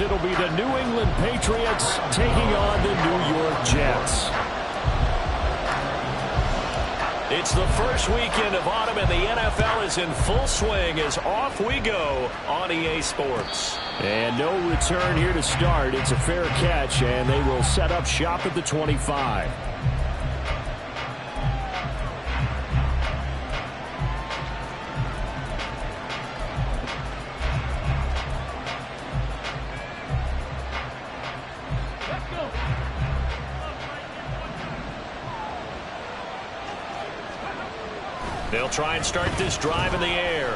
it'll be the New England Patriots taking on the New York Jets. It's the first weekend of autumn, and the NFL is in full swing as off we go on EA Sports. And no return here to start. It's a fair catch, and they will set up shop at the 25. They'll try and start this drive in the air.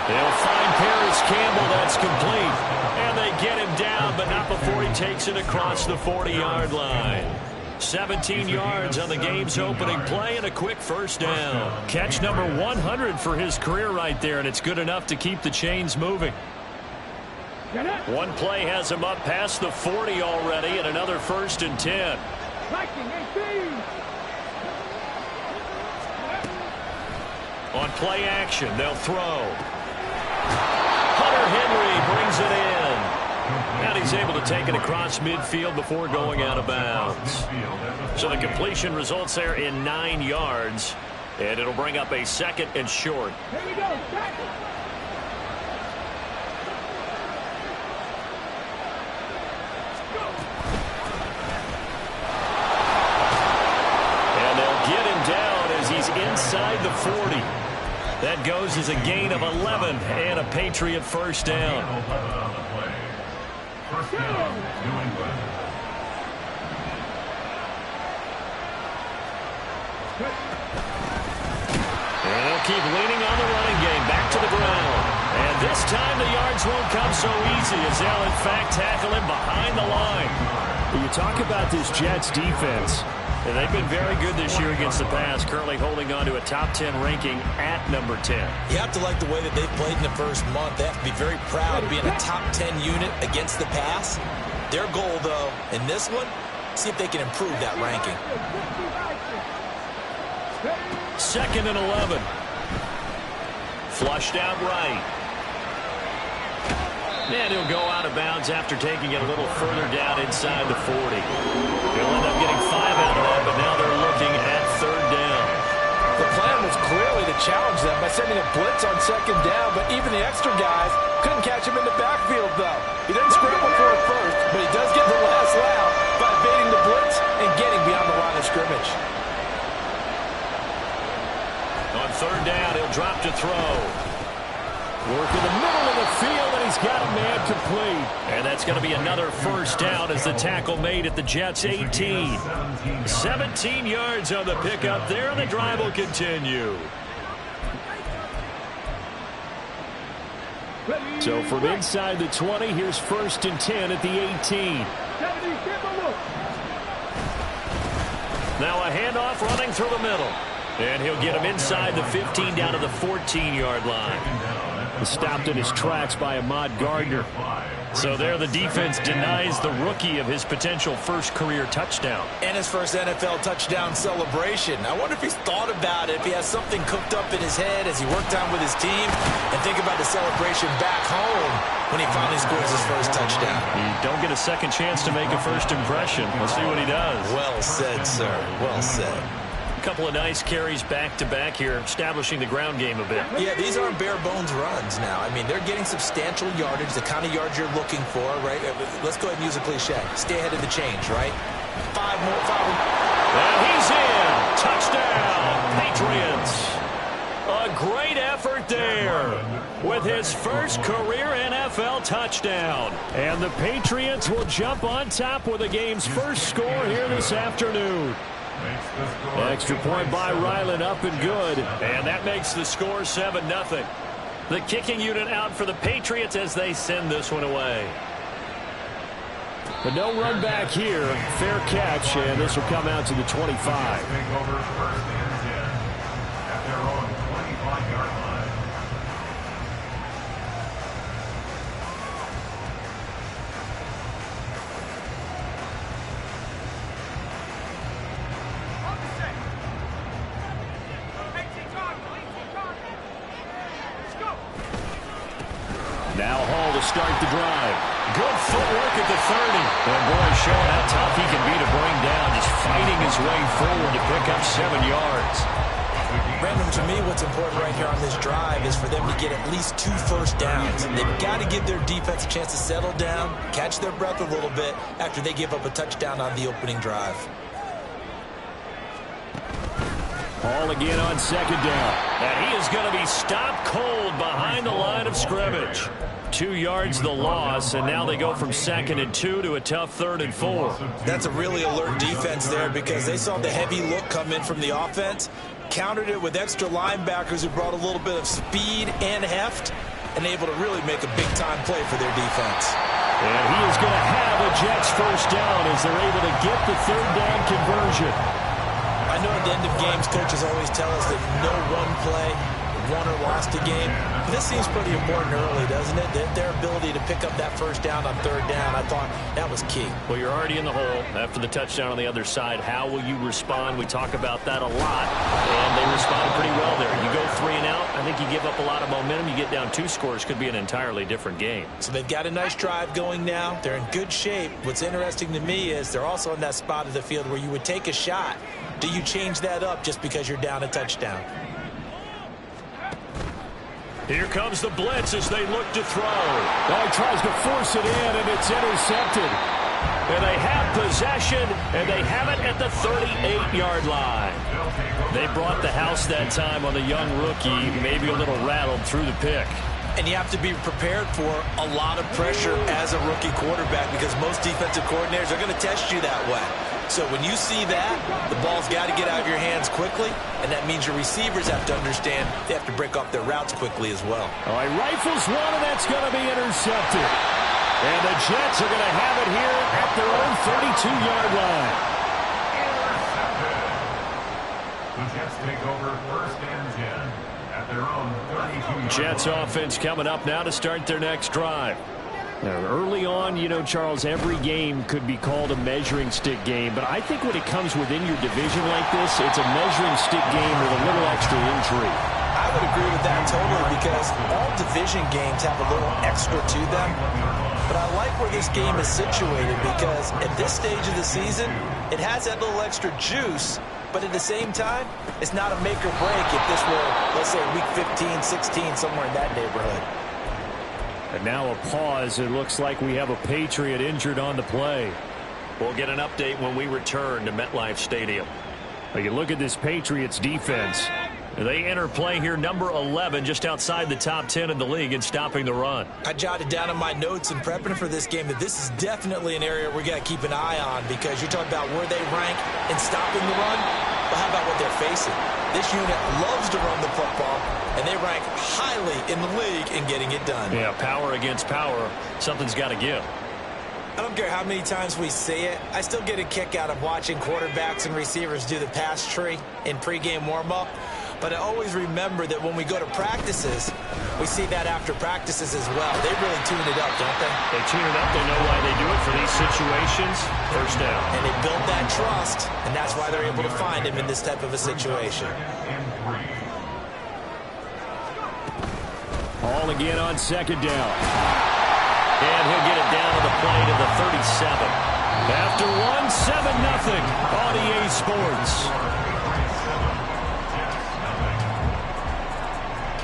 They'll find Paris Campbell. That's complete. And they get him down, but not before he takes it across the 40-yard line. 17 yards on the game's opening play and a quick first down. Catch number 100 for his career right there, and it's good enough to keep the chains moving. One play has him up past the 40 already, and another 1st and 10. On play action, they'll throw. Hunter Henry brings it in. And he's able to take it across midfield before going out of bounds. So the completion results there in 9 yards. And it'll bring up a 2nd and short. Here we go. And they'll get him down as he's inside the 40. That goes as a gain of 11 and a Patriot first down. And they'll keep leaning on the running game. Back to the ground. And this time the yards won't come so easy as they'll in fact tackle him behind the line. You talk about this Jets defense. And they've been very good this year against the pass, currently holding on to a top 10 ranking at number 10. You have to like the way that they've played in the first month. They have to be very proud of being a top 10 unit against the pass. Their goal, though, in this one, see if they can improve that ranking. 2nd and 11. Flushed out right. And he'll go out of bounds after taking it a little further down inside the 40. They'll end up getting 5 out of that, but now they're looking at 3rd down. The plan was clearly to challenge them by sending a blitz on 2nd down, but even the extra guys couldn't catch him in the backfield, though. He didn't scramble for it first, but he does get the last laugh by evading the blitz and getting beyond the line of scrimmage. On 3rd down, he'll drop to throw. Work in the middle of the field, and he's got a man complete. And that's going to be another first down as the tackle made at the Jets' 18. 17 yards on the pickup there, and the drive will continue. So from inside the 20, here's 1st and 10 at the 18. Now a handoff running through the middle. And he'll get him inside the 15 down to the 14-yard line. Stopped in his tracks by Ahmad Gardner. So there the defense denies the rookie of his potential first career touchdown. And his first NFL touchdown celebration. I wonder if he's thought about it, if he has something cooked up in his head as he worked on with his team, and think about the celebration back home when he finally scores his first touchdown. You don't get a second chance to make a first impression. We'll see what he does. Well said, sir. Well said. A couple of nice carries back-to-back here, establishing the ground game a bit. Yeah, these aren't bare-bones runs now. I mean, they're getting substantial yardage, the kind of yards you're looking for, right? Let's go ahead and use a cliche. Stay ahead of the change, right? 5 more. And he's in. Touchdown, Patriots. A great effort there with his first career NFL touchdown. And the Patriots will jump on top with the game's first score here this afternoon. Extra point by Ryland, up and good. And that makes the score 7-0. The kicking unit out for the Patriots as they send this one away. But no run back here. Fair catch, and this will come out to the 25. Now Hall to start the drive. Good And boy, showing how tough he can be to bring down, just fighting his way forward to pick up 7 yards. Brandon, to me, what's important right here on this drive is for them to get at least 2 first downs. They've got to give their defense a chance to settle down, catch their breath a little bit after they give up a touchdown on the opening drive. Ball again on 2nd down. And he is going to be stopped cold behind the line of scrimmage. 2 yards the loss, and now they go from 2nd and 2 to a tough 3rd and 4. That's a really alert defense there because they saw the heavy look come in from the offense, countered it with extra linebackers who brought a little bit of speed and heft, and able to really make a big-time play for their defense. And he is going to have a Jets first down as they're able to get the 3rd down conversion. I know at the end of games, coaches always tell us that no one play won or lost a game. But this seems pretty important early, doesn't it? Their ability to pick up that first down on 3rd down, I thought that was key. Well, you're already in the hole after the touchdown on the other side. How will you respond? We talk about that a lot, and they responded pretty well there. You go 3 and out, I think you give up a lot of momentum. You get down 2 scores, could be an entirely different game. So they've got a nice drive going now. They're in good shape. What's interesting to me is they're also in that spot of the field where you would take a shot. Do you change that up just because you're down a touchdown? Here comes the blitz as they look to throw. Well, he tries to force it in, and it's intercepted. And they have possession, and they have it at the 38-yard line. They brought the house that time on the young rookie, maybe a little rattled through the pick. And you have to be prepared for a lot of pressure as a rookie quarterback because most defensive coordinators are going to test you that way. So when you see that, the ball's got to get out of your hands quickly, and that means your receivers have to understand they have to break off their routes quickly as well. All right, rifles one, and that's going to be intercepted. And the Jets are going to have it here at their own 32-yard line. The Jets take over 1st and 10 at their own 32-yard line. Jets offense coming up now to start their next drive. Now, early on, you know, Charles, every game could be called a measuring stick game, but I think when it comes within your division like this, it's a measuring stick game with a little extra intrigue. I would agree with that totally because all division games have a little extra to them. But I like where this game is situated because at this stage of the season, it has that little extra juice, but at the same time, it's not a make or break if this were, let's say, week 15, 16, somewhere in that neighborhood. And now a pause. It looks like we have a Patriot injured on the play. We'll get an update when we return to MetLife Stadium. Well, you look at this Patriots defense. They enter play here, number 11, just outside the top 10 in the league in stopping the run. I jotted down in my notes and prepping for this game that this is definitely an area we got to keep an eye on because you're talking about where they rank in stopping the run. But how about what they're facing? This unit loves to run the football, and they rank highly in the league in getting it done. Yeah, power against power. Something's got to give. I don't care how many times we see it. I still get a kick out of watching quarterbacks and receivers do the pass tree in pregame warm-up. But I always remember that when we go to practices, we see that after practices as well. They really tune it up, don't they? They tune it up. They know why they do it for these situations. First down. And they build that trust, and that's why they're able to find him in this type of a situation. Ball again on 2nd down. And he'll get it down to the play to the 37. After 1-7-0 on EA Sports.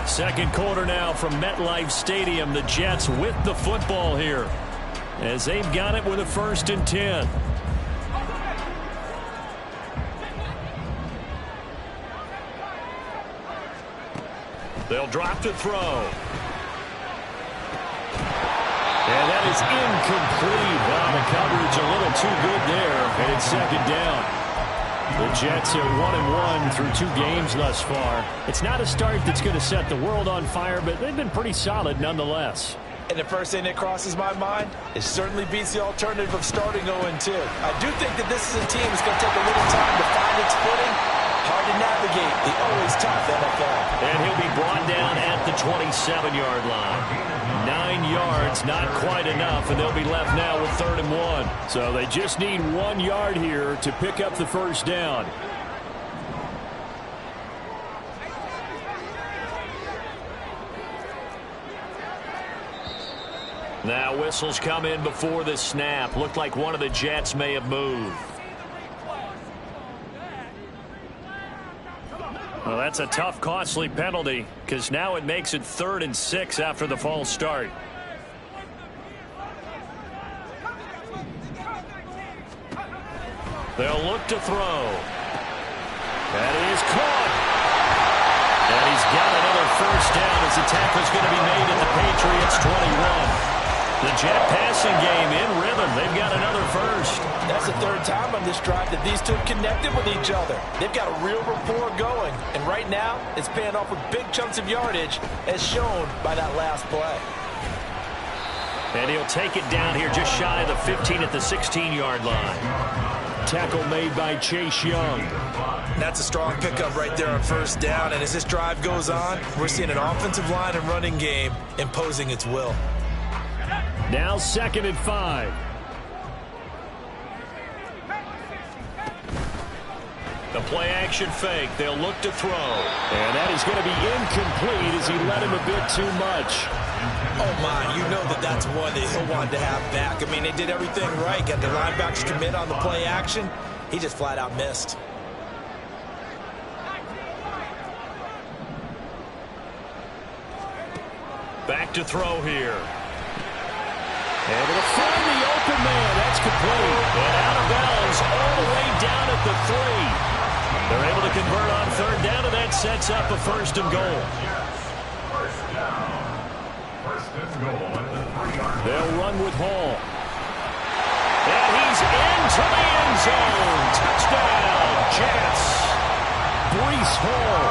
Second quarter now from MetLife Stadium. The Jets with the football here as they've got it with a 1st and 10. They'll drop to throw. And that is incomplete. Wow, the coverage a little too good there. And it's 2nd down. The Jets are 1-1 through 2 games thus far. It's not a start that's going to set the world on fire, but they've been pretty solid nonetheless. And the first thing that crosses my mind, it certainly beats the alternative of starting 0-2. I do think that this is a team that's going to take a little time to find its footing. Hard to navigate the always tough NFL. And he'll be brought down at the 27-yard line. 9 yards, not quite enough, and they'll be left now with 3rd and 1. So they just need 1 yard here to pick up the first down. Now whistles come in before the snap. Looked like one of the Jets may have moved. Well, that's a tough, costly penalty because now it makes it 3rd and 6 after the false start. They'll look to throw. That is caught. And he's got another first down as the tackle's going to be made at the Patriots 21. The Jet passing game in rhythm. They've got another first. That's the 3rd time on this drive that these two have connected with each other. They've got a real rapport going. And right now, it's paying off with big chunks of yardage as shown by that last play. And he'll take it down here just shy of the 15 at the 16-yard line. Tackle made by Chase Young. That's a strong pickup right there on first down. And as this drive goes on, we're seeing an offensive line and running game imposing its will. Now 2nd and 5. The play action fake. They'll look to throw. And that is going to be incomplete as he let him a bit too much. Oh, my. You know that's one that he'll want to have back. I mean, they did everything right. Got the linebackers commit on the play action. He just flat out missed. Back to throw here. Able to find the open man. That's complete. And out of bounds all the way down at the 3. They're able to convert on 3rd down, and that sets up a 1st and goal. First down. 1st and goal at the 3-yard line. They'll run with Hall. And he's into the end zone. Touchdown, Jets. Breece Hall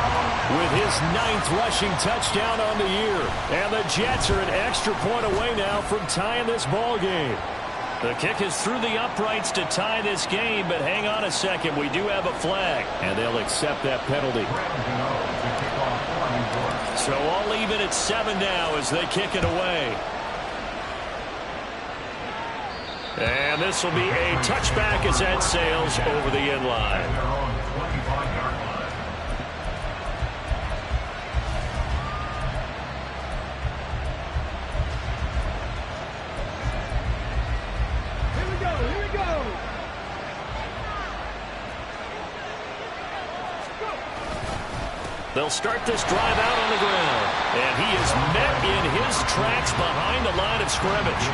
with his 9th rushing touchdown on the year. And the Jets are an extra point away now from tying this ball game. The kick is through the uprights to tie this game, but hang on a second. We do have a flag, and they'll accept that penalty. So all even at 7 now as they kick it away. And this will be a touchback as that sails over the end line. They'll start this drive out on the ground. And he is met in his tracks behind the line of scrimmage.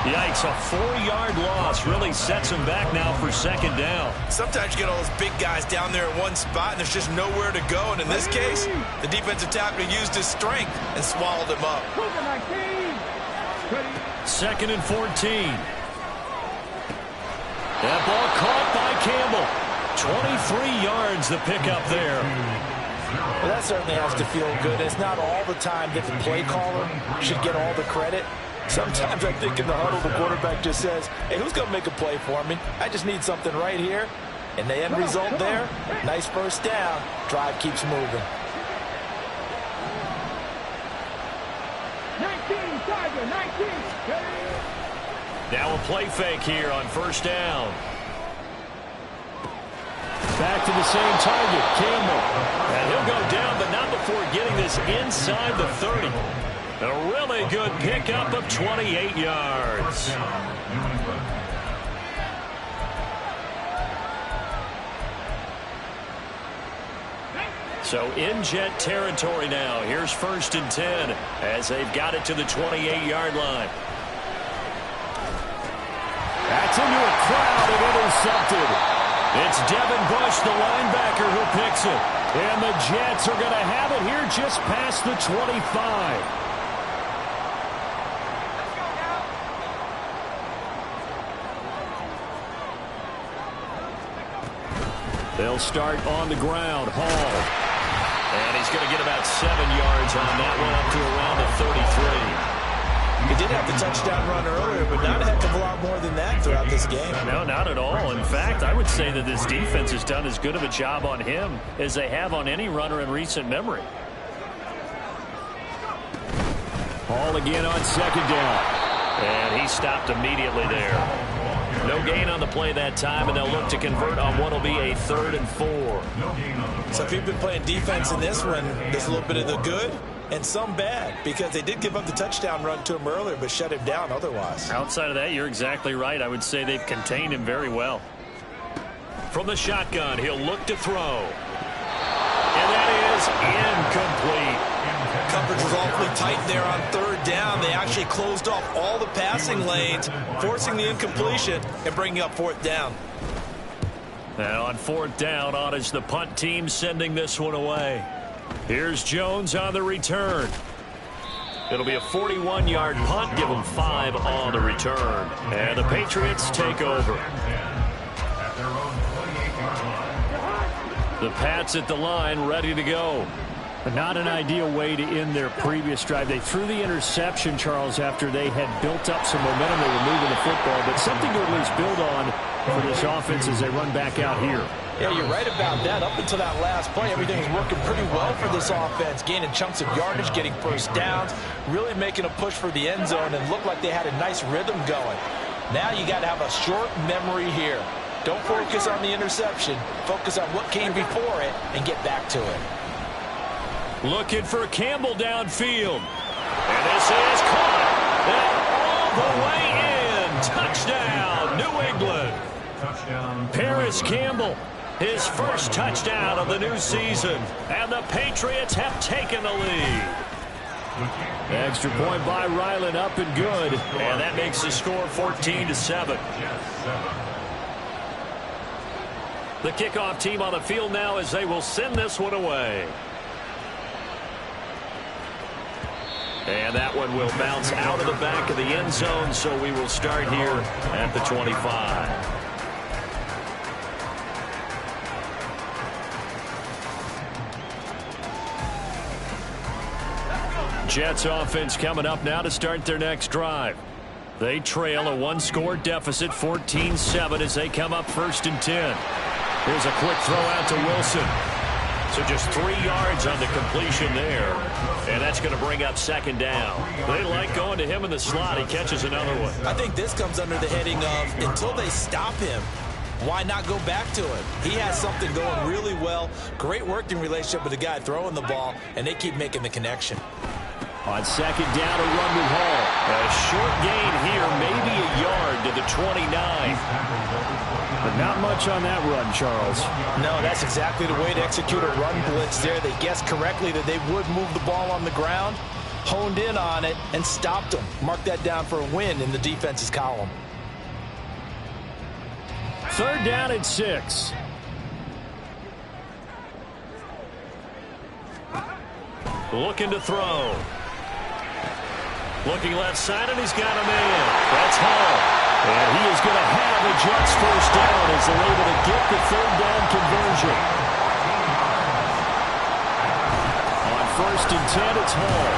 Yikes, a 4-yard loss really sets him back now for 2nd down. Sometimes you get all those big guys down there in one spot, and there's just nowhere to go. And in this case, the defensive tackle used his strength and swallowed him up. 2nd and 14. That ball caught by Campbell. 23 yards the pickup there. Well, that certainly has to feel good. It's not all the time that the play caller should get all the credit. Sometimes I think in the huddle, the quarterback just says, hey, who's going to make a play for me? I just need something right here. And the end result there, nice first down. Drive keeps moving. 19, Tiger, 19. Now a play fake here on 1st down. Back to the same target, Campbell. And he'll go down, but not before getting this inside the 30. A really good pickup of 28 yards. So in Jet territory now. Here's 1st and 10 as they've got it to the 28-yard line. That's into a crowd and intercepted. It's Devin Bush, the linebacker, who picks it. And the Jets are going to have it here just past the 25. They'll start on the ground. Hall. And he's going to get about 7 yards on that one up to around the 33. He did have the touchdown run earlier, but not a heck of a lot more than that throughout this game. No, not at all. In fact, I would say that this defense has done as good of a job on him as they have on any runner in recent memory. Hall again on 2nd down. And he stopped immediately there. No gain on the play that time, and they'll look to convert on what will be a 3rd and 4. So if you've been playing defense in this one, there's a little bit of the good and some bad, because they did give up the touchdown run to him earlier, but shut him down otherwise. Outside of that, you're exactly right. I would say they've contained him very well. From the shotgun, he'll look to throw. And that is incomplete. Coverage was awfully tight there on third down. They actually closed off all the passing lanes, forcing the incompletion and bringing up fourth down. And on fourth down, on is the punt team sending this one away. Here's Jones on the return. It'll be a 41-yard punt, give them 5 on the return. And the Patriots take over. The Pats at the line, ready to go. But not an ideal way to end their previous drive. They threw the interception, Charles, after they had built up some momentum. They were moving the football, but something to at least build on for this offense as they run back out here. Yeah, you're right about that. Up until that last play, everything was working pretty well for this offense, gaining chunks of yardage, getting first downs, really making a push for the end zone, and looked like they had a nice rhythm going. Now you got to have a short memory here. Don't focus on the interception. Focus on what came before it and get back to it. Looking for Campbell downfield. And this is caught. And all the way in. Touchdown, New England. Touchdown. Paris Campbell, his first touchdown of the new season. And the Patriots have taken the lead. Extra point by Ryland, up and good. And that makes the score 14-7. The kickoff team on the field now as they will send this one away. And that one will bounce out of the back of the end zone, so we will start here at the 25. Jets offense coming up now to start their next drive. They trail a one-score deficit, 14-7, as they come up 1st and 10. Here's a quick throw out to Wilson. So just 3 yards on the completion there. And that's going to bring up 2nd down. They like going to him in the slot. He catches another one. I think this comes under the heading of, until they stop him, why not go back to him? He has something going really well. Great working relationship with the guy throwing the ball, and they keep making the connection. On 2nd down, a run with Hall. A short gain here, maybe a yard to the 29. But not much on that run, Charles. No, that's exactly the way to execute a run blitz there. They guessed correctly that they would move the ball on the ground, honed in on it, and stopped them. Mark that down for a win in the defense's column. 3rd down and 6. Looking to throw. Looking left side, and he's got a man. That's Hall. And he is going to have the Jets first down as they're able to get the 3rd down conversion. On 1st and 10, it's Hall.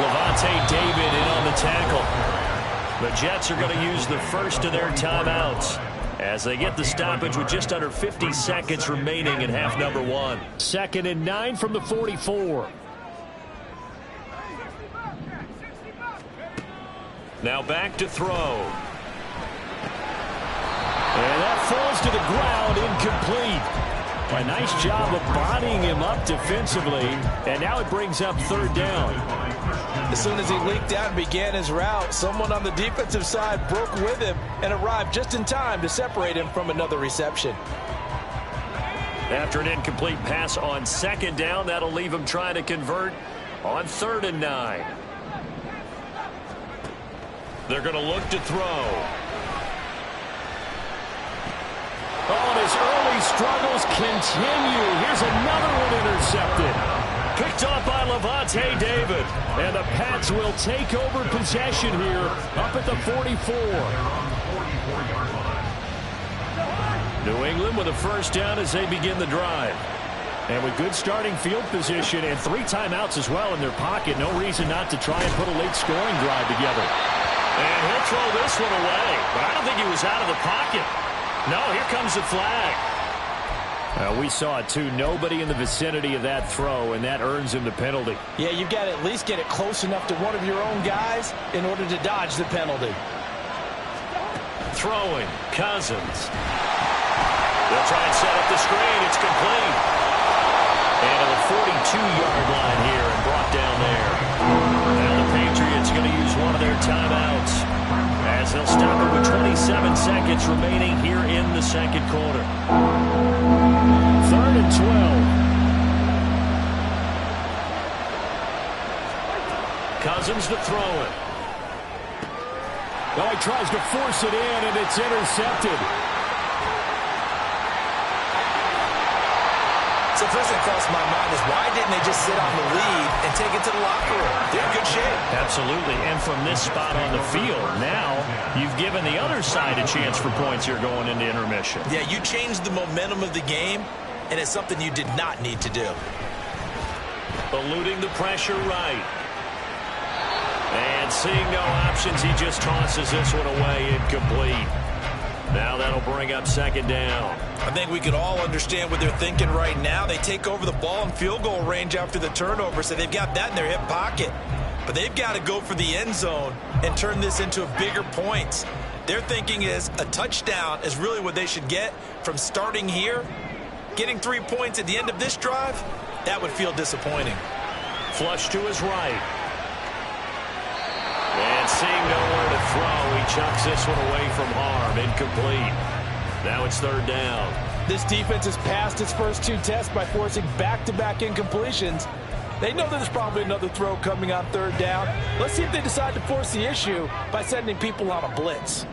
Levante David in on the tackle. The Jets are going to use the first of their timeouts as they get the stoppage with just under 50 seconds remaining in half number 1. 2nd and 9 from the 44. Now back to throw. And that falls to the ground, incomplete. A nice job of bodying him up defensively. And now it brings up 3rd down. As soon as he leaked out and began his route, someone on the defensive side broke with him and arrived just in time to separate him from another reception. After an incomplete pass on 2nd down, that'll leave him trying to convert on 3rd and 9. They're going to look to throw. Oh, and his early struggles continue. Here's another one intercepted. Picked off by Levante David. And the Pats will take over possession here up at the 44. New England with a first down as they begin the drive. And with good starting field position and 3 timeouts as well in their pocket, no reason not to try and put a late scoring drive together. And he'll throw this one away, but I don't think he was out of the pocket. No, here comes the flag. We saw it too. Nobody in the vicinity of that throw, and that earns him the penalty. Yeah, you've got to at least get it close enough to one of your own guys in order to dodge the penalty. Throwing, Cousins. They'll try and set up the screen. It's complete. And to the 42-yard line here and brought down there. Now the Patriots going to use one of their timeouts as they'll stop it with 27 seconds remaining here in the second quarter. 3rd and 12. Cousins to throw it. Well, he tries to force it in, and it's intercepted. So first thing crossed my mind is why didn't they just sit on the lead and take it to the locker room? They're in good shape. Absolutely. And from this spot on the field, now you've given the other side a chance for points here going into intermission. Yeah, you changed the momentum of the game, and it's something you did not need to do. Eluding the pressure right. And seeing no options, he just tosses this one away incomplete. Now that'll bring up 2nd down. I think we could all understand what they're thinking right now. They take over the ball in field goal range after the turnover, so they've got that in their hip pocket. But they've got to go for the end zone and turn this into bigger points. Their thinking is a touchdown is really what they should get from starting here. Getting 3 points at the end of this drive, that would feel disappointing. Flush to his right. And seeing nowhere to throw, he chucks this one away from harm. Incomplete. Now it's 3rd down. This defense has passed its first 2 tests by forcing back-to-back incompletions. They know there's probably another throw coming on 3rd down. Let's see if they decide to force the issue by sending people on a blitz.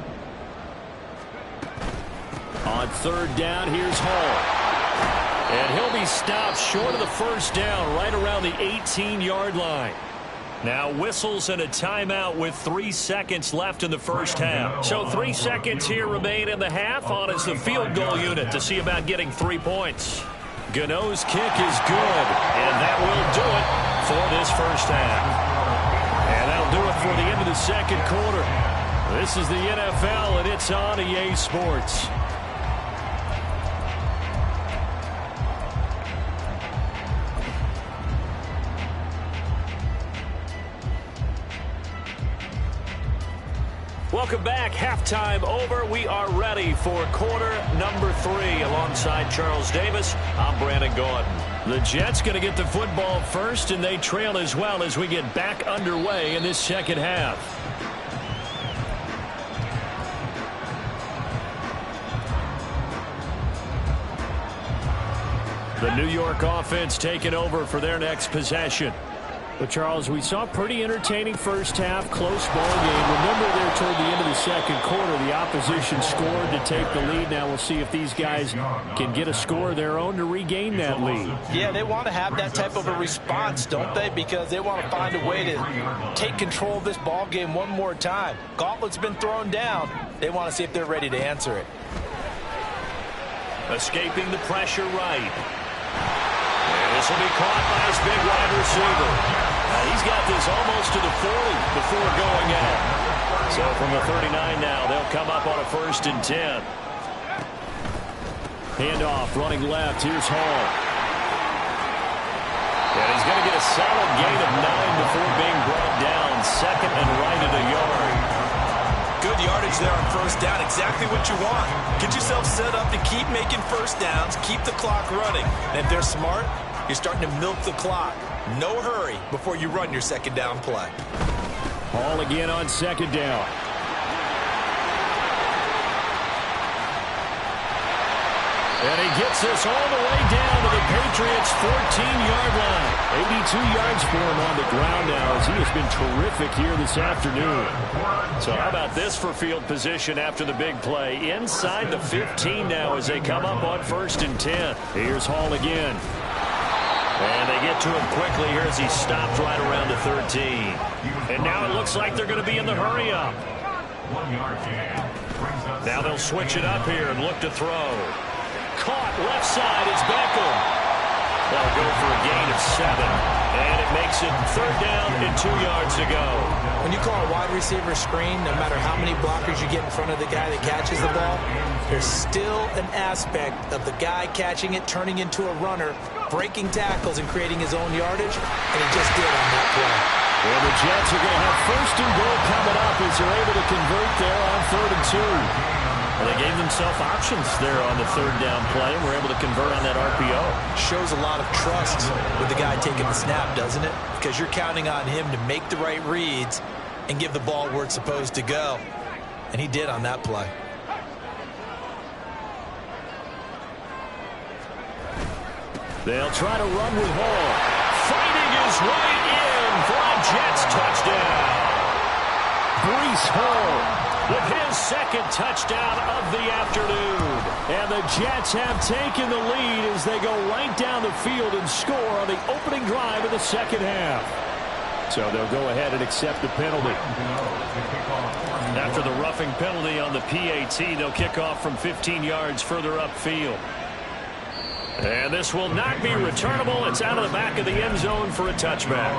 On 3rd down, here's Hall. And he'll be stopped short of the 1st down, right around the 18-yard line. Now whistles and a timeout with 3 seconds left in the first half. So 3 seconds here remain in the half on as the field goal unit to see about getting 3 points. Gano's kick is good, and that will do it for this first half. And that'll do it for the end of the second quarter. This is the NFL, and it's on EA Sports. Welcome back. Halftime over. We are ready for quarter number 3. Alongside Charles Davis, I'm Brandon Gordon. The Jets going to get the football first, and they trail as well as we get back underway in this second half. The New York offense taking over for their next possession. But, Charles, we saw a pretty entertaining first half, close ball game. Remember there toward the end of the second quarter, the opposition scored to take the lead. Now we'll see if these guys can get a score of their own to regain that lead. Yeah, they want to have that type of a response, don't they? Because they want to find a way to take control of this ball game one more time. Gauntlet's been thrown down. They want to see if they're ready to answer it. Escaping the pressure right. This will be caught by his big wide receiver. He's got this almost to the 40 before going out. So from the 39 now, they'll come up on a 1st and 10. Handoff, running left. Here's Hall. And he's going to get a solid gain of 9 before being brought down. 2nd and right at a yard. Good yardage there on 1st down. Exactly what you want. Get yourself set up to keep making 1st downs. Keep the clock running. And if they're smart, you're starting to milk the clock. No hurry before you run your 2nd down play. Hall again on 2nd down. And he gets this all the way down to the Patriots' 14-yard line. 82 yards for him on the ground now as he has been terrific here this afternoon. So how about this for field position after the big play? Inside the 15 now as they come up on 1st and 10. Here's Hall again. And they get to him quickly here as he stopped right around the 13. And now it looks like they're going to be in the hurry-up. Now they'll switch it up here and look to throw. Caught left side. It's Beckham. They'll go for a gain of 7. And it makes it 3rd down and 2 yards to go. When you call a wide receiver screen, no matter how many blockers you get in front of the guy that catches the ball, there's still an aspect of the guy catching it, turning into a runner, breaking tackles and creating his own yardage, and he just did on that play. Well, the Jets are going to have 1st and goal coming up as they're able to convert there on 3rd and 2. Well, they gave themselves options there on the third down play and were able to convert on that RPO. Shows a lot of trust with the guy taking the snap, doesn't it? Because you're counting on him to make the right reads and give the ball where it's supposed to go. And he did on that play. They'll try to run with Hall. Fighting his way in for a Jets touchdown. Breece Hall with his second touchdown of the afternoon. And the Jets have taken the lead as they go right down the field and score on the opening drive of the second half. So they'll go ahead and accept the penalty. After the roughing penalty on the PAT, they'll kick off from 15 yards further upfield. And this will not be returnable. It's out of the back of the end zone for a touchback.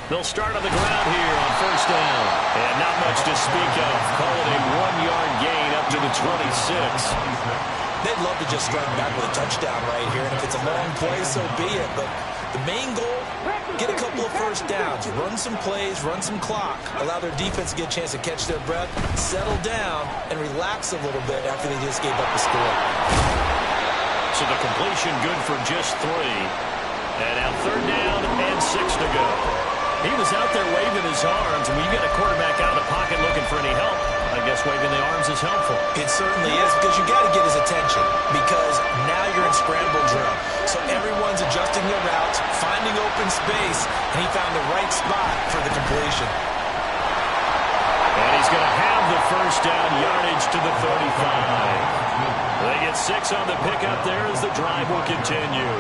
They'll start on the ground here on first down. And not much to speak of. Call it a 1-yard gain up to the 26. They'd love to just strike back with a touchdown right here. And if it's a long play, so be it. But the main goal, get a couple of first downs. Run some plays, run some clock. Allow their defense to get a chance to catch their breath, settle down, and relax a little bit after they just gave up the score. So the completion good for just 3. And now third down and 6 to go. He was out there waving his arms, and when you get a quarterback out of the pocket looking for any help, I guess waving the arms is helpful. It certainly is, because you got to get his attention, because now you're in scramble drill. So everyone's adjusting their routes, finding open space, and he found the right spot for the completion. And he's going to have the first down yardage to the 35. They get 6 on the pickup there as the drive will continue.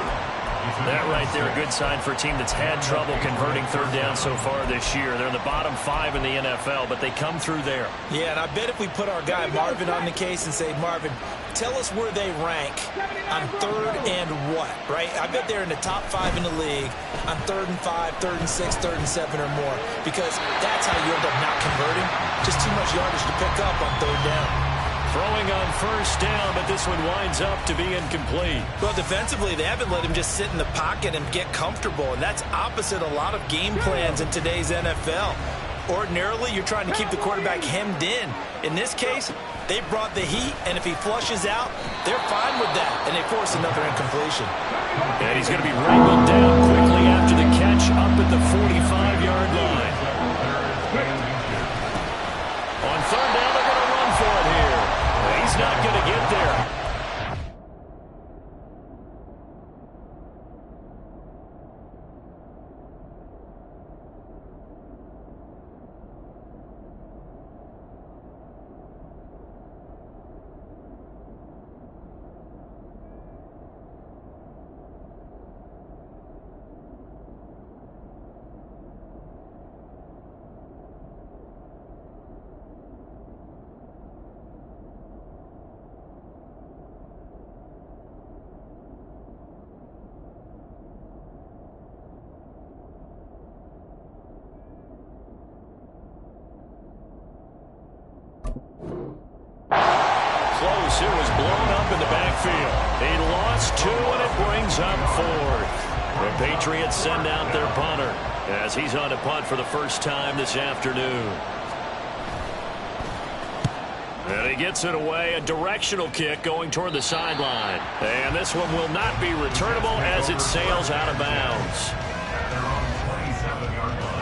That right there, a good sign for a team that's had trouble converting third down so far this year. They're in the bottom 5 in the NFL, but they come through there. Yeah, and I bet if we put our guy Marvin on the case and say, Marvin, tell us where they rank on third and what, right? I bet they're in the top 5 in the league on 3rd and 5, 3rd and 6, 3rd and 7 or more, because that's how you end up not converting. Just too much yardage to pick up on third down. Throwing on first down, but this one winds up to be incomplete. Well, defensively, they haven't let him just sit in the pocket and get comfortable, and that's opposite a lot of game plans in today's NFL. Ordinarily, you're trying to keep the quarterback hemmed in. In this case, they brought the heat, and if he flushes out, they're fine with that, and they force another incompletion. And he's going to be wrangled down quickly after the catch up at the 45-yard line. On third down, they're going to run for it here. He's not going to get there. Close. It was blown up in the backfield. He lost 2, and it brings up 4. The Patriots send out their punter as he's on to punt for the first time this afternoon. And he gets it away. A directional kick going toward the sideline. And this one will not be returnable as it sails out of bounds.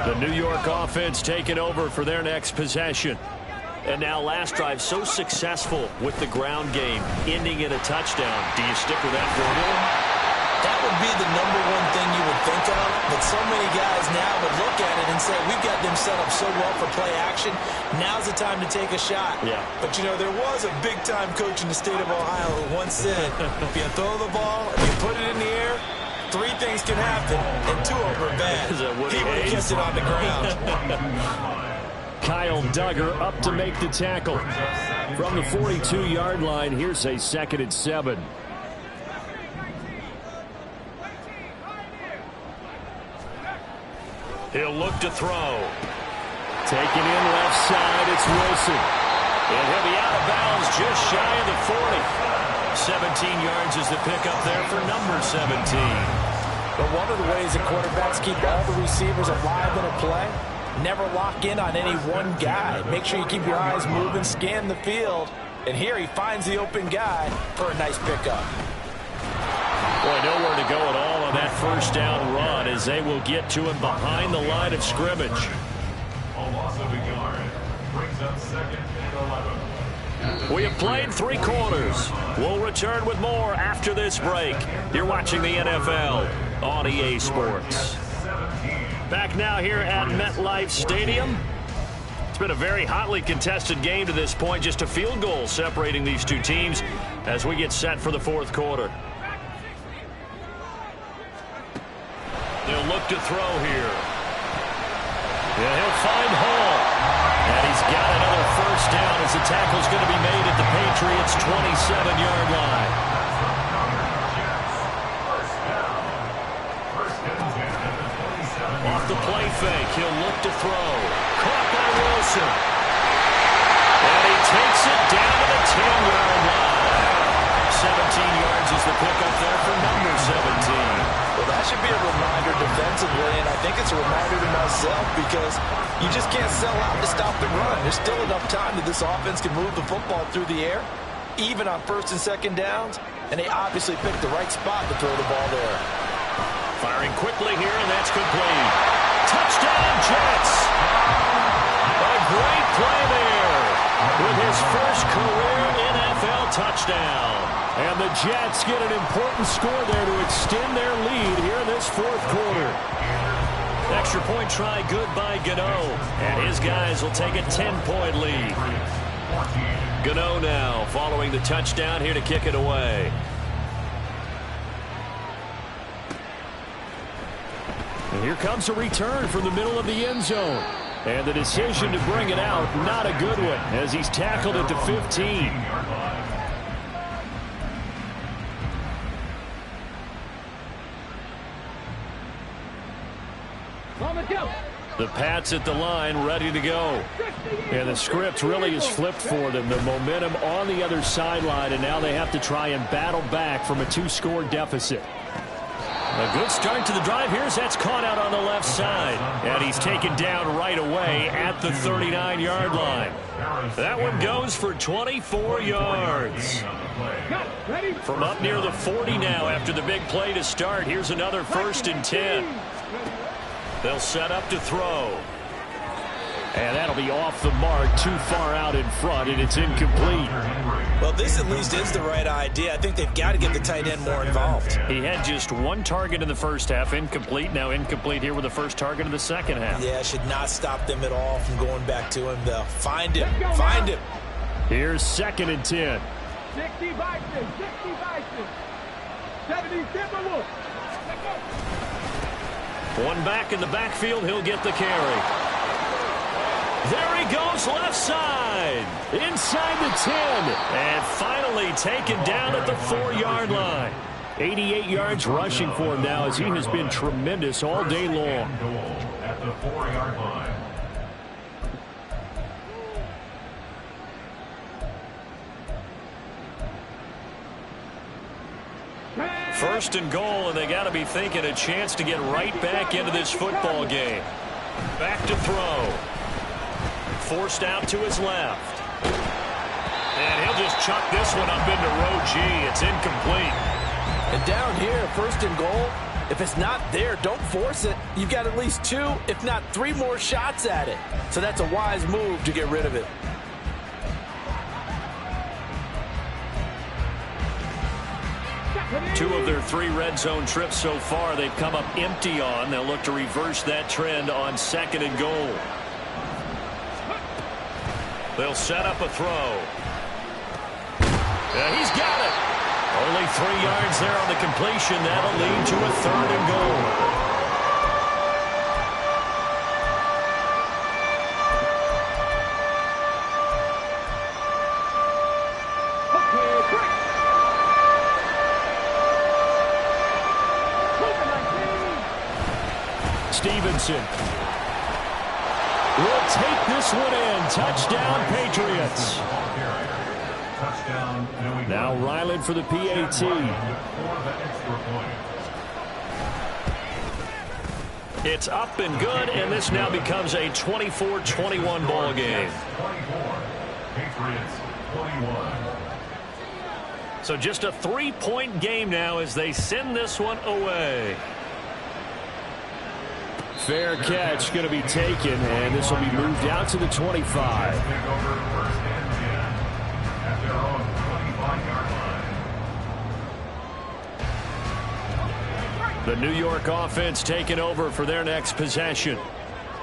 The New York offense taking over for their next possession. And now last drive so successful with the ground game, ending in a touchdown. Do you stick with that formula? That would be the number one thing you would think of, but so many guys now would look at it and say, we've got them set up so well for play action, now's the time to take a shot. Yeah. But, you know, there was a big-time coach in the state of Ohio who once said, if you throw the ball, if you put it in the air, 3 things can happen, and 2 of them are bad. He would have kept it on the ground. Kyle Duggar up to make the tackle. From the 42-yard line, here's a 2nd and 7. He'll look to throw. Taken in left side, it's Wilson. And he'll be out of bounds just shy of the 40. 17 yards is the pickup there for number 17. But one of the ways that quarterbacks keep all the receivers alive in a play, never lock in on any one guy. Make sure you keep your eyes moving, scan the field. And here he finds the open guy for a nice pickup. Boy, nowhere to go at all on that first down run as they will get to him behind the line of scrimmage. A loss of a yard brings up 2nd and 11. We have played 3 quarters. We'll return with more after this break. You're watching the NFL on EA Sports. Back now here at MetLife Stadium. It's been a very hotly contested game to this point. Just a field goal separating these two teams as we get set for the 4th quarter. They'll look to throw here. Yeah, he'll find Hall. And he's got another first down as the tackle's going to be made at the Patriots' 27-yard line. Off the play fake, he'll look to throw. Caught by Wilson. And he takes it down to the 10-yard line. 17 yards is the pickup there for number 17. Well, that should be a reminder defensively, and I think it's a reminder to myself because you just can't sell out to stop the run. There's still enough time that this offense can move the football through the air, even on 1st and 2nd downs, and they obviously picked the right spot to throw the ball there. Firing quickly here, and that's complete. Touchdown, Jets! A great play there with his first career NFL touchdown. And the Jets get an important score there to extend their lead here in this 4th quarter. Extra point try good by Gano. And his guys will take a 10-point lead. Gano now following the touchdown here to kick it away. And here comes a return from the middle of the end zone. And the decision to bring it out, not a good one, as he's tackled at the 15. The Pats at the line, ready to go. And the script really is flipped for them. The momentum on the other sideline, and now they have to try and battle back from a 2-score deficit. A good start to the drive here as that's caught out on the left side. And he's taken down right away at the 39-yard line. That one goes for 24 yards. From up near the 40 now after the big play to start. Here's another 1st and 10. They'll set up to throw. And that'll be off the mark, too far out in front, and it's incomplete. Well, this at least is the right idea. I think they've got to get the tight end more involved. He had just 1 target in the first half, incomplete. Now incomplete here with the first target in the second half. Yeah, should not stop them at all from going back to him, though. Find him. Find him. Here's 2nd and 10. 60 Bison. 70 One back in the backfield, he'll get the carry. There he goes left side. Inside the 10. And finally taken down at the 4-yard line. 88 yards rushing for him now as he has been tremendous all day long. At the 4-yard line. First and goal, and they got to be thinking a chance to get right back into this football game. Back to throw. Forced out to his left. And he'll just chuck this one up into row G. It's incomplete. And down here, 1st and goal, if it's not there, don't force it. You've got at least 2, if not 3 more shots at it. So that's a wise move to get rid of it. Two of their 3 red zone trips so far they've come up empty on. They'll look to reverse that trend on 2nd and goal. They'll set up a throw. Yeah, he's got it. Only 3 yards there on the completion. That'll lead to a 3rd and goal. Stevenson will take this one in. Touchdown, Patriots. Now Ryland for the PAT. It's up and good, and this now becomes a 24-21 ball game. So just a 3-point game now as they send this one away. Fair catch going to be taken, and this will be moved out to the 25. The New York offense taking over for their next possession.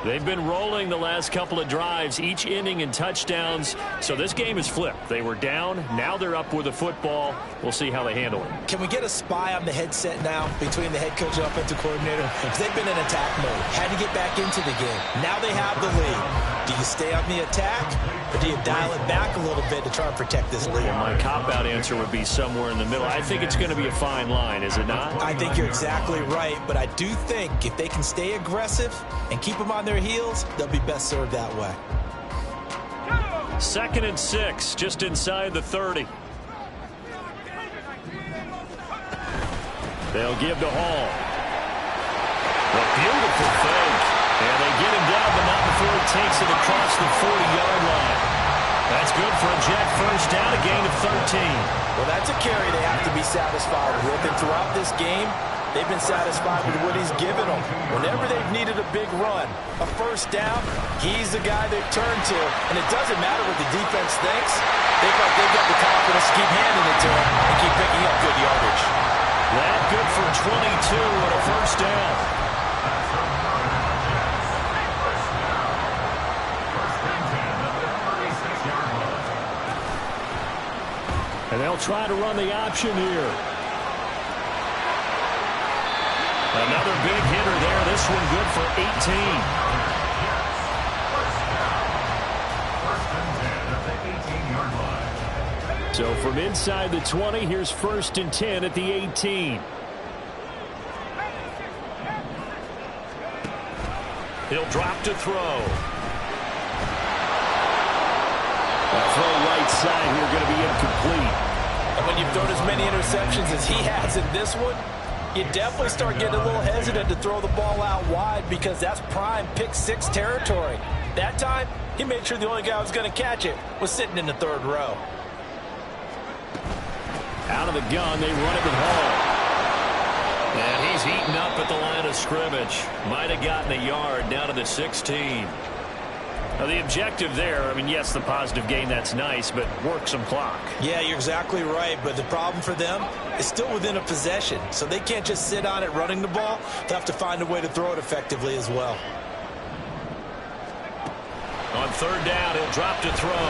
They've been rolling the last couple of drives, each ending in touchdowns. So this game is flipped. They were down. Now they're up with the football. We'll see how they handle it. Can we get a spy on the headset now between the head coach and offensive coordinator? Because they've been in attack mode. Had to get back into the game. Now they have the lead. Do you stay on the attack, or do you dial it back a little bit to try and protect this lead? Well, my cop-out answer would be somewhere in the middle. I think it's going to be a fine line, is it not? I think you're exactly right, but I do think if they can stay aggressive and keep them on their heels, they'll be best served that way. 2nd and 6, just inside the 30. They'll give to Hall. A beautiful fake. And they get him down, but not before he takes it across the 40-yard line. That's good for a Jet first down, a gain of 13. Well, that's a carry they have to be satisfied with. And throughout this game, they've been satisfied with what he's given them. Whenever they've needed a big run, a first down, he's the guy they've turned to. And it doesn't matter what the defense thinks. They've got the confidence to keep handing it to him and keep picking up good yardage. That good for 22 and a first down. And they'll try to run the option here. Another big hitter there. This one good for 18. So from inside the 20, here's 1st and 10 at the 18. He'll drop to throw. That throw right side here going to be incomplete. And when you've thrown as many interceptions as he has in this one, you definitely start getting a little hesitant to throw the ball out wide because that's prime pick 6 territory. That time, he made sure the only guy who was going to catch it was sitting in the 3rd row. Out of the gun, they run it with Hall. And he's heating up at the line of scrimmage. Might have gotten a yard down to the 16. Now, the objective there, I mean, yes, the positive gain, that's nice, but work some clock. Yeah, you're exactly right, but the problem for them is still within a possession, so they can't just sit on it running the ball. They'll have to find a way to throw it effectively as well. On 3rd down, he'll drop to throw.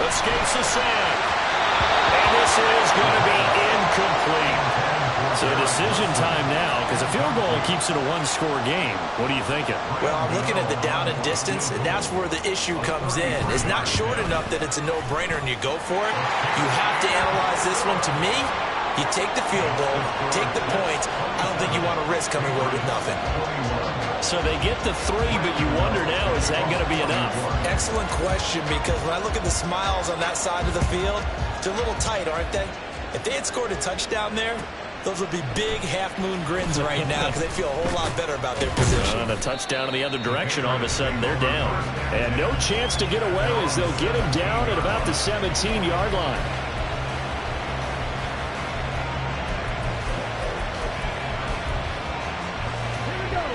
Escapes the sack. And this is going to be incomplete. So decision time now, because a field goal keeps it a 1-score game. What are you thinking? Well, I'm looking at the down and distance, and that's where the issue comes in. It's not short enough that it's a no-brainer and you go for it. You have to analyze this one. To me, you take the field goal, take the points. I don't think you want to risk coming away with nothing. So they get the 3, but you wonder now, is that going to be enough? Excellent question, because when I look at the smiles on that side of the field, they're a little tight, aren't they? If they had scored a touchdown there, those would be big half-moon grins right now because they feel a whole lot better about their position. And a touchdown in the other direction, all of a sudden they're down. And no chance to get away as they'll get him down at about the 17-yard line.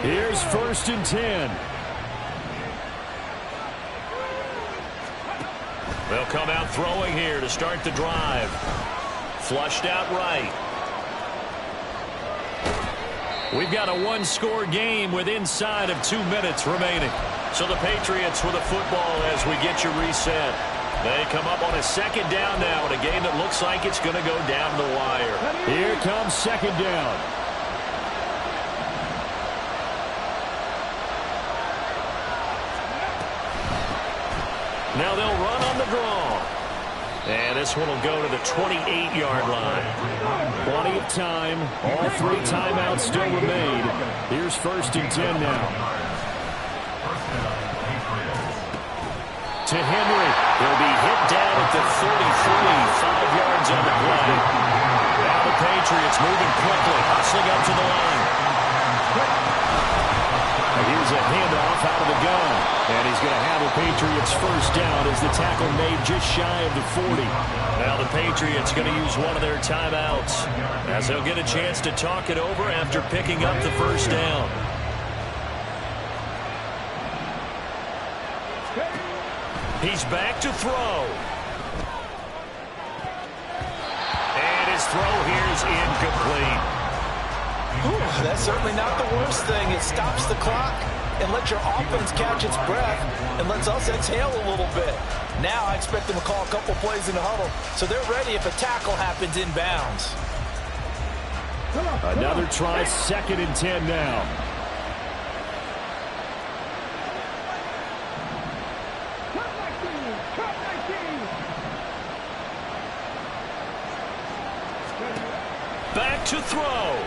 Here's 1st and 10. They'll come out throwing here to start the drive. Flushed out right. We've got a 1-score game with inside of 2 minutes remaining. So the Patriots with the football as we get you reset. They come up on a 2nd down now in a game that looks like it's going to go down the wire. Here comes 2nd down. Now they'll run on the draw. And this one will go to the 28-yard line. Plenty of time. All 3 timeouts still remain. Here's 1st and 10 now. To Henry. He'll be hit down at the 33, 5 yards on the play. Now the Patriots moving quickly, hustling up to the line. Here's a handoff out of the gun. And he's going to have a Patriots first down as the tackle made just shy of the 40. Now the Patriots going to use one of their timeouts as they'll get a chance to talk it over after picking up the first down. He's back to throw. And his throw here is incomplete. Ooh, that's certainly not the worst thing. It stops the clock and lets your offense catch its breath and lets us exhale a little bit. Now I expect them to call a couple plays in the huddle so they're ready if a tackle happens inbounds. Another try, 2nd and 10 now. Back to throw.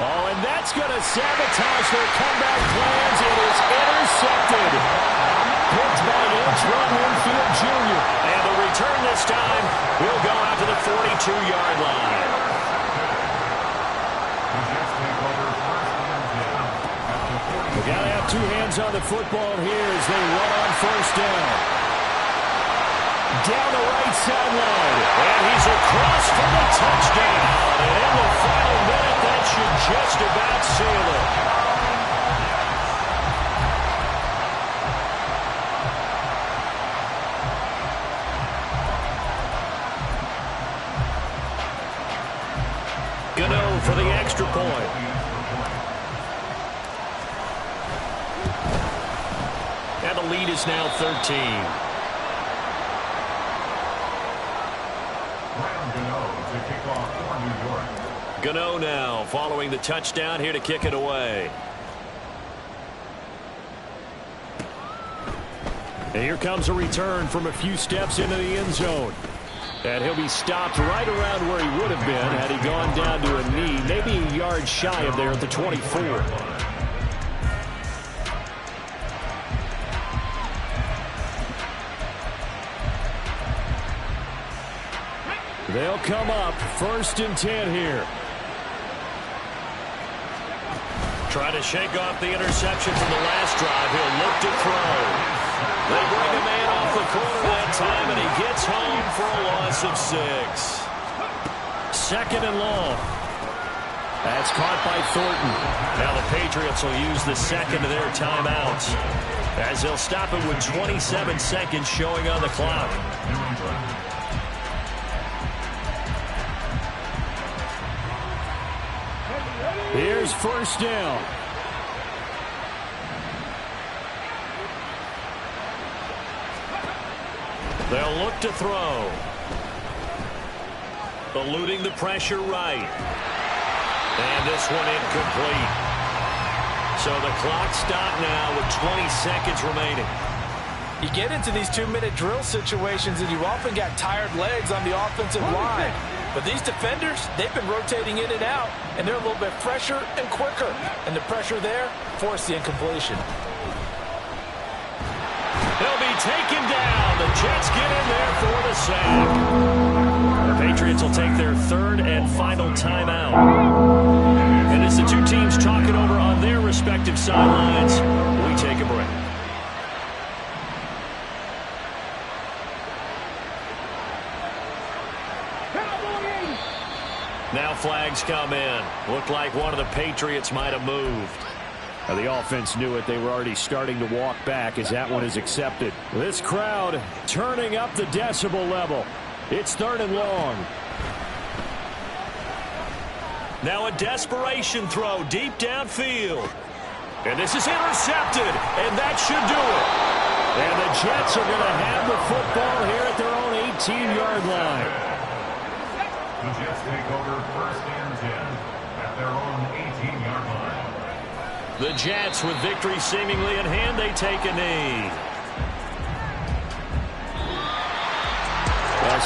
Oh, and that's going to sabotage their comeback plans. It is intercepted. Picked by Antoine Winfield Jr. And the return this time will go out to the 42-yard line. We got to have 2 hands on the football here as they run on first down. Down the right sideline. And he's across for the touchdown. And in the final minute, that should just about seal it. Gano for the extra point. And the lead is now 13. Gano now following the touchdown here to kick it away. And here comes a return from a few steps into the end zone. And he'll be stopped right around where he would have been had he gone down to a knee, maybe a yard shy of there at the 24. They'll come up 1st and 10 here. Try to shake off the interception from the last drive. He'll look to throw. They bring a man off the corner that time, and he gets home for a loss of 6. 2nd and long. That's caught by Thornton. Now the Patriots will use the 2nd of their timeouts as they'll stop it with 27 seconds showing on the clock. Here's first down. They'll look to throw. Eluding the pressure right. And this one incomplete. So the clock stopped now with 20 seconds remaining. You get into these 2-minute drill situations and you often got tired legs on the offensive line. But these defenders, they've been rotating in and out, and they're a little bit fresher and quicker. And the pressure there forced the incompletion. They'll be taken down. The Jets get in there for the sack. The Patriots will take their 3rd and final timeout. And as the 2 teams talk it over on their respective sidelines, we take a break. Now flags come in. Looked like one of the Patriots might have moved. Now the offense knew it. They were already starting to walk back as that one is accepted. This crowd turning up the decibel level. It's 3rd and long. Now a desperation throw deep downfield. And this is intercepted. And that should do it. And the Jets are going to have the football here at their own 18-yard line. The Jets take over 1st and 10 at their own 18-yard line. The Jets, with victory seemingly in hand, they take a knee.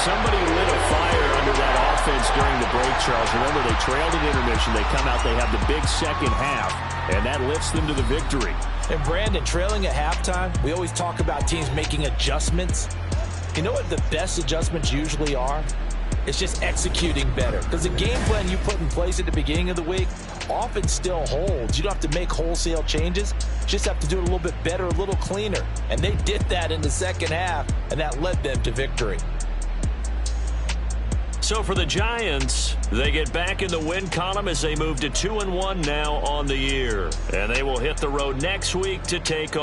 Somebody lit a fire under of that offense during the break, Charles. Remember, they trailed at intermission. They come out, they have the big second half, and that lifts them to the victory. And Brandon, trailing at halftime, we always talk about teams making adjustments. You know what the best adjustments usually are? It's just executing better. Because the game plan you put in place at the beginning of the week often still holds. You don't have to make wholesale changes. You just have to do it a little bit better, a little cleaner. And they did that in the second half, and that led them to victory. So for the Giants, they get back in the win column as they move to 2-1 now on the year. And they will hit the road next week to take on